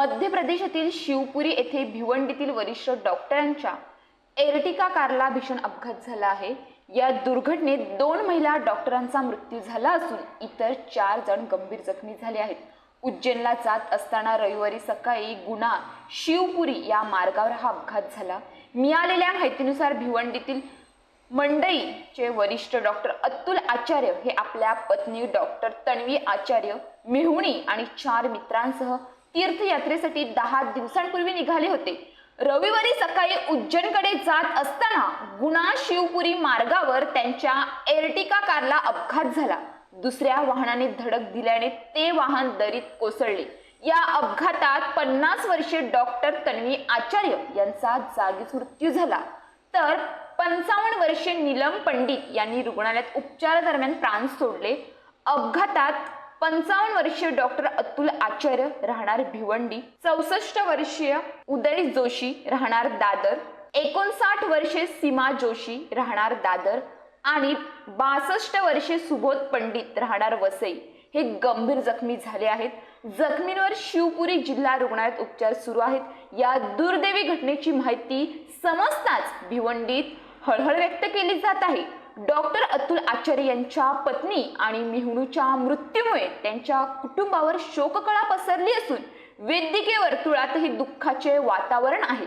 मध्य प्रदेशातील शिवपुरी येथे भिवंडीतील वरिष्ठ डॉक्टरांच्या एर्टिका कारला भीषण अपघात झाला आहे। या दुर्घटनेत 2 महिला डॉक्टरांचा मृत्यू झाला असून इतर 4 जण गंभीर जखमी झाले आहेत। उज्जैनला जात असताना रविवारी सकाळी गुना शिवपुरी या मार्गावर हा अपघात झाला। मिळालेल्या माहितीनुसार भिवंडीतील मंडईचे वरिष्ठ डॉक्टर अतुल आचार्य हे आपल्या पत्नी डॉक्टर तन्वी आचार्य, मेहुणी आणि 4 मित्रांसह तीर्थयात्रेसाठी 10 दिवसांपूर्वी निघाले होते। रविवारी सकाळी उज्जैनकडे जात असताना गुना शिवपुरी मार्गावर त्यांच्या एर्टिका कारला अपघात झाला। दुसऱ्या वाहनाने धडक दिल्याने ते वाहन दरीत कोसळले। या अपघातात 50 वर्षीय डॉक्टर तन्वी आचार्य यांचा जागीच मृत्यू झाला, तर 55 वर्षीय नीलम पंडित यांनी रुग्णालयात उपचारादरम्यान प्राण सोडले। अपघातात 55 वर्षीय डॉक्टर अतुल आचार्य राहणार भिवंडी, 64 वर्षीय उदय जोशी राहणार दादर, 59 वर्षीय सीमा जोशी राहणार दादर आणि 62 वर्षीय सुबोध पंडित राहणार वसई हे गंभीर जखमी झाले आहेत। जखमींवर शिवपुरी जिल्हा रुग्णालयात उपचार सुरू आहेत। या दुर्दैवी घटनेची माहिती समजताच भिवंडीत हळहळ व्यक्त केली जात आहे। डॉक्टर अतुल आचार्य यांच्या पत्नी आणि मेहुणीच्या मृत्यूमुळे त्यांच्या कुटुंबावर शोककळा पसरली असून वैद्यकीय वर्तुळातही दुःखाचे वातावरण आहे।